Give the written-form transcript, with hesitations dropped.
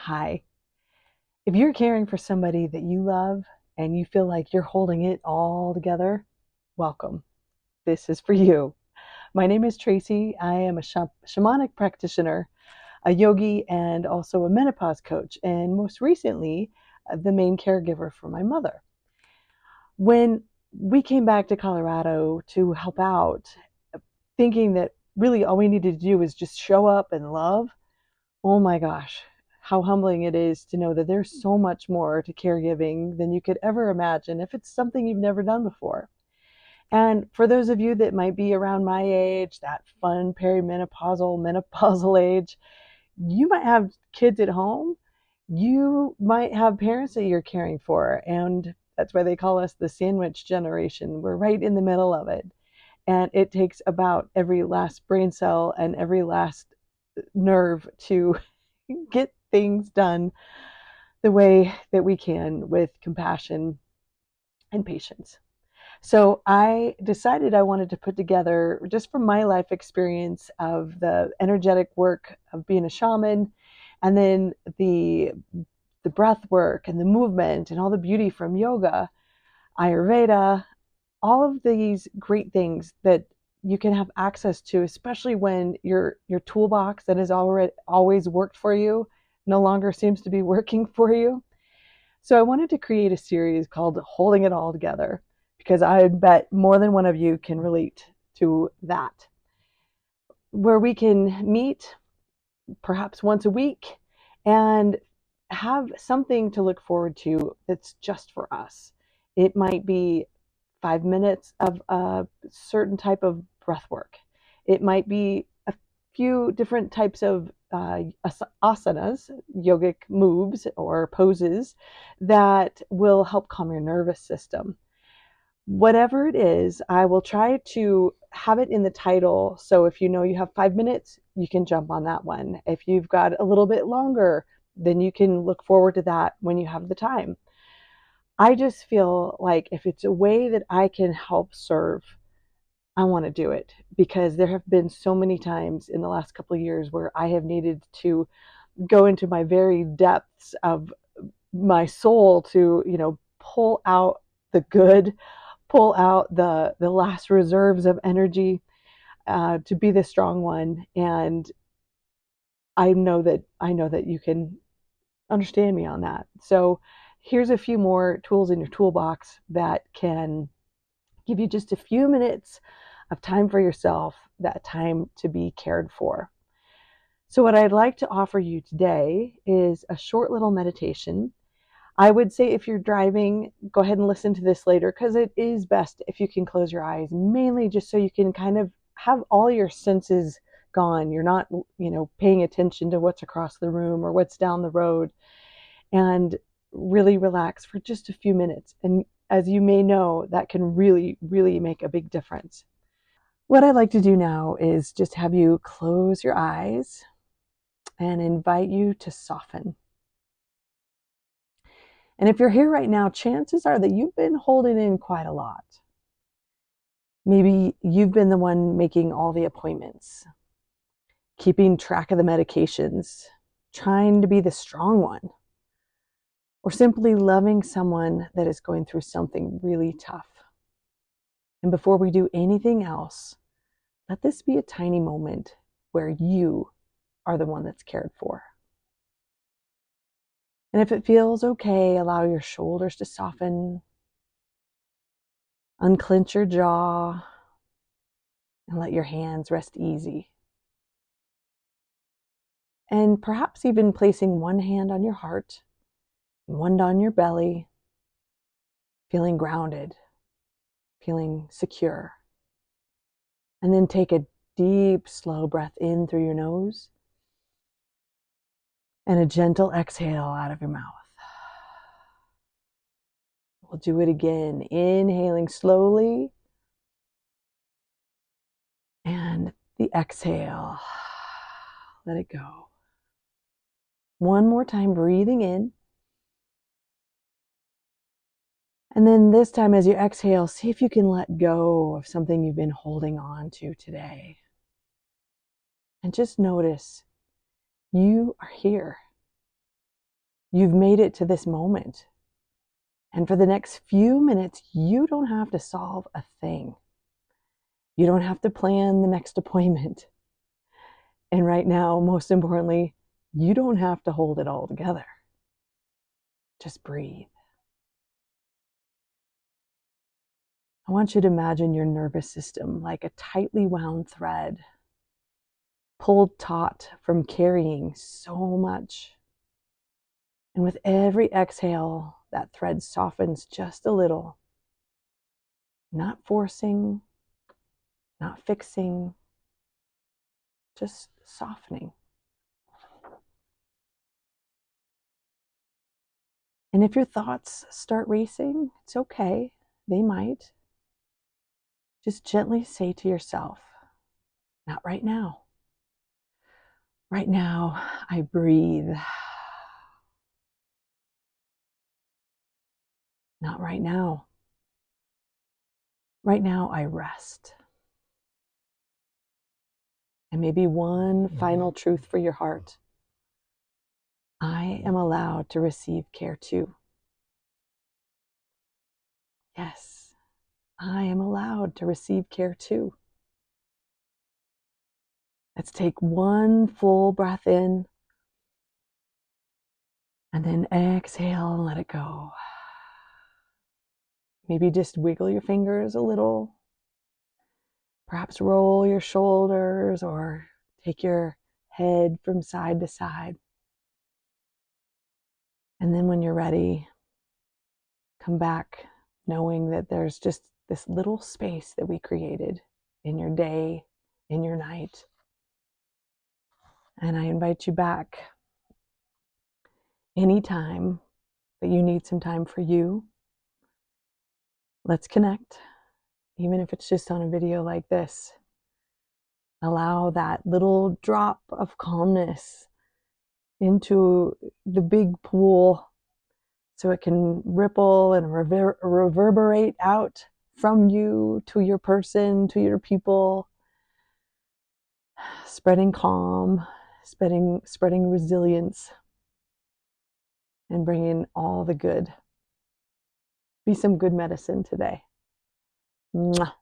Hi. If you're caring for somebody that you love and you feel like you're holding it all together, welcome. This is for you. My name is Tracy. I am a shamanic practitioner, a yogi, and also a menopause coach, and most recently, the main caregiver for my mother. When we came back to Colorado to help out, thinking that really all we needed to do was just show up and love, oh my gosh, how humbling it is to know that there's so much more to caregiving than you could ever imagine if it's something you've never done before. And for those of you that might be around my age, that fun menopausal age, you might have kids at home. You might have parents that you're caring for. And that's why they call us the sandwich generation. We're right in the middle of it. And it takes about every last brain cell and every last nerve to get things done the way that we can with compassion and patience. So I decided I wanted to put together, just from my life experience of the energetic work of being a shaman, and then the breath work and the movement and all the beauty from yoga, Ayurveda, all of these great things that you can have access to, especially when your toolbox that has already always worked for you no longer seems to be working for you. So I wanted to create a series called Holding It All Together, because I bet more than one of you can relate to that, where we can meet perhaps once a week and have something to look forward to that's just for us. It might be 5 minutes of a certain type of breath work. It might be a few different types of asanas, yogic moves or poses that will help calm your nervous system. Whatever it is, I will try to have it in the title. So if you know you have 5 minutes, you can jump on that one. If you've got a little bit longer, then you can look forward to that when you have the time. I just feel like if it's a way that I can help serve, I want to do it, because there have been so many times in the last couple of years where I have needed to go into my very depths of my soul to, pull out the good, pull out the last reserves of energy, to be the strong one. And I know that you can understand me on that. So here's a few more tools in your toolbox that can give you just a few minutes of time for yourself, that time to be cared for. So what I'd like to offer you today is a short little meditation. I would say if you're driving, go ahead and listen to this later, because it is best if you can close your eyes, mainly just so you can kind of have all your senses gone. You're not, paying attention to what's across the room or what's down the road, and really relax for just a few minutes. And as you may know, that can really, really make a big difference. What I'd like to do now is just have you close your eyes and invite you to soften. And if you're here right now, chances are that you've been holding in quite a lot. Maybe you've been the one making all the appointments, keeping track of the medications, trying to be the strong one, or simply loving someone that is going through something really tough. And before we do anything else, let this be a tiny moment where you are the one that's cared for. And if it feels okay, allow your shoulders to soften, unclench your jaw, and let your hands rest easy. And perhaps even placing one hand on your heart and one on your belly, feeling grounded, feeling secure. And then take a deep, slow breath in through your nose and a gentle exhale out of your mouth. We'll do it again, inhaling slowly, and the exhale. Let it go. One more time, breathing in. And then this time, as you exhale, see if you can let go of something you've been holding on to today. And just notice you are here. You've made it to this moment. And for the next few minutes, you don't have to solve a thing. You don't have to plan the next appointment. And right now, most importantly, you don't have to hold it all together. Just breathe. I want you to imagine your nervous system like a tightly wound thread, pulled taut from carrying so much. And with every exhale, that thread softens just a little, not forcing, not fixing, just softening. And if your thoughts start racing, it's okay. They might. Just gently say to yourself, not right now. Right now, I breathe. Not right now. Right now, I rest. And maybe one final truth for your heart. I am allowed to receive care too. Yes, I am allowed to receive care too. Let's take one full breath in and then exhale and let it go. Maybe just wiggle your fingers a little. Perhaps roll your shoulders or take your head from side to side. And then when you're ready, come back knowing that there's just this little space that we created in your day, in your night. And I invite you back anytime that you need some time for you. Let's connect, even if it's just on a video like this. Allow that little drop of calmness into the big pool so it can ripple and reverberate out from you to your person, to your people, spreading calm, spreading resilience, and bringing all the good. Be some good medicine today. Mwah.